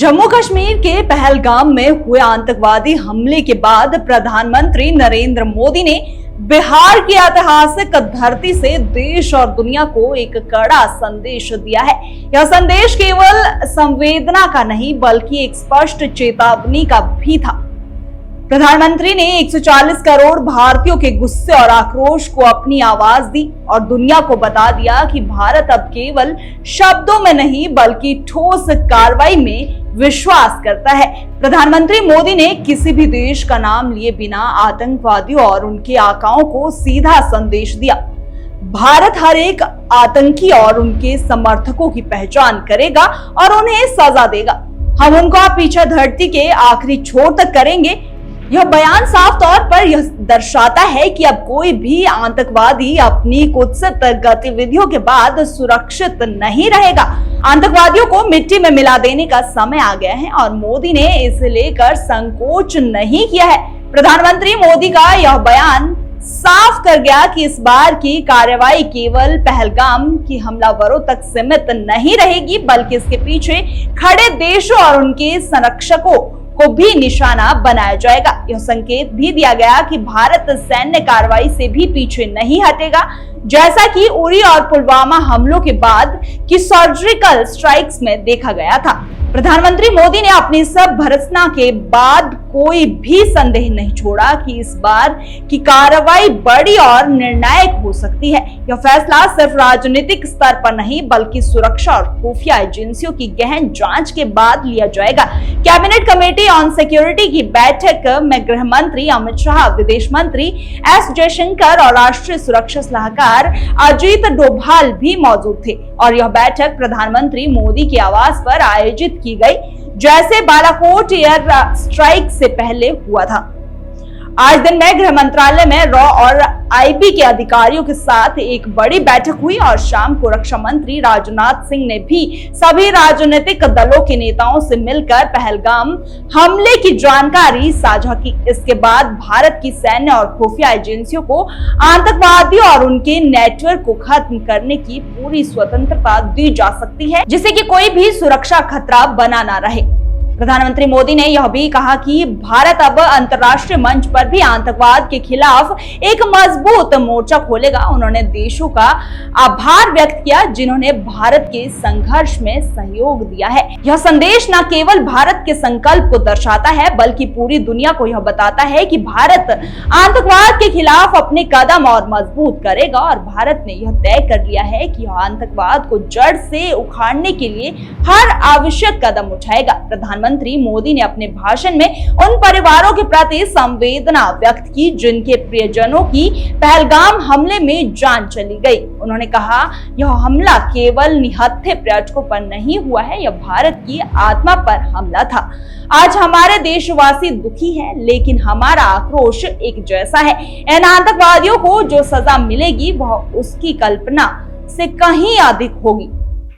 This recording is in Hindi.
जम्मू कश्मीर के पहलगाम में हुए आतंकवादी हमले के बाद प्रधानमंत्री नरेंद्र मोदी ने बिहार की ऐतिहासिक धरती से देश और दुनिया को एक कड़ा संदेश दिया है। यह संदेश केवल संवेदना का नहीं बल्कि एक स्पष्ट चेतावनी का भी था। प्रधानमंत्री ने 140 करोड़ भारतीयों के गुस्से और आक्रोश को अपनी आवाज दी और दुनिया को बता दिया कि भारत अब केवल शब्दों में नहीं बल्कि ठोस कार्रवाई में विश्वास करता है। प्रधानमंत्री मोदी ने किसी भी देश का नाम लिए बिना आतंकवादियों और उनके आकाओं को सीधा संदेश दिया। भारत हर एक आतंकी और उनके समर्थकों की पहचान करेगा और उन्हें सजा देगा। हम उनका पीछा धरती के आखिरी छोर तक करेंगे। यह बयान साफ तौर पर यह दर्शाता है कि अब कोई भी आतंकवादी अपनी कुत्सित गतिविधियों के बाद सुरक्षित नहीं रहेगा। आतंकवादियों को मिट्टी में मिला देने का समय आ गया है और मोदी ने इसे लेकर संकोच नहीं किया है। प्रधानमंत्री मोदी का यह बयान साफ कर गया कि इस बार की कार्रवाई केवल पहलगाम की हमलावरों तक सीमित नहीं रहेगी बल्कि इसके पीछे खड़े देशों और उनके संरक्षकों को भी निशाना बनाया जाएगा। यह संकेत भी दिया गया कि भारत सैन्य कार्रवाई से भी पीछे नहीं हटेगा, जैसा कि उरी और पुलवामा हमलों के बाद की सर्जिकल स्ट्राइक्स में देखा गया था। प्रधानमंत्री मोदी ने अपनी सब भर्त्सना के बाद कोई भी संदेह नहीं छोड़ा कि इस बार की कार्रवाई बड़ी और निर्णायक हो सकती है। यह फैसला सिर्फ राजनीतिक स्तर पर नहीं बल्कि सुरक्षा और खुफिया एजेंसियों की गहन जांच के बाद लिया जाएगा। कैबिनेट कमेटी ऑन सिक्योरिटी की बैठक में गृह मंत्री अमित शाह, विदेश मंत्री एस जयशंकर और राष्ट्रीय सुरक्षा सलाहकार अजीत डोभाल भी मौजूद थे और यह बैठक प्रधानमंत्री मोदी के आवास पर आयोजित की गई, जैसे बालाकोट एयर स्ट्राइक से पहले हुआ था। आज दिन में गृह मंत्रालय में रॉ और आईबी के अधिकारियों के साथ एक बड़ी बैठक हुई और शाम को रक्षा मंत्री राजनाथ सिंह ने भी सभी राजनीतिक दलों के नेताओं से मिलकर पहलगाम हमले की जानकारी साझा की। इसके बाद भारत की सैन्य और खुफिया एजेंसियों को आतंकवादियों और उनके नेटवर्क को खत्म करने की पूरी स्वतंत्रता दी जा सकती है, जिससे कि कोई भी सुरक्षा खतरा बना ना रहे। प्रधानमंत्री मोदी ने यह भी कहा कि भारत अब अंतर्राष्ट्रीय मंच पर भी आतंकवाद के खिलाफ एक मजबूत मोर्चा खोलेगा। उन्होंने देशों का आभार व्यक्त किया जिन्होंने भारत के संघर्ष में सहयोग दिया है। यह संदेश न केवल भारत के संकल्प को दर्शाता है बल्कि पूरी दुनिया को यह बताता है कि भारत आतंकवाद के खिलाफ अपने कदम और मजबूत करेगा और भारत ने यह तय कर लिया है कि आतंकवाद को जड़ से उखाड़ने के लिए हर आवश्यक कदम उठाएगा। प्रधानमंत्री मोदी ने अपने भाषण में उन परिवारों के प्रति संवेदना व्यक्त की जिनके प्रियजनों की पहलगाम हमले में जान चली गई। उन्होंने कहा, यह हमला केवल निहत्थे पर्यटकों पर नहीं हुआ है, यह भारत की आत्मा पर हमला था। आज हमारे देशवासी दुखी हैं, लेकिन हमारा आक्रोश एक जैसा है। इन आतंकवादियों को जो सजा मिलेगी वह उसकी कल्पना से कहीं अधिक होगी।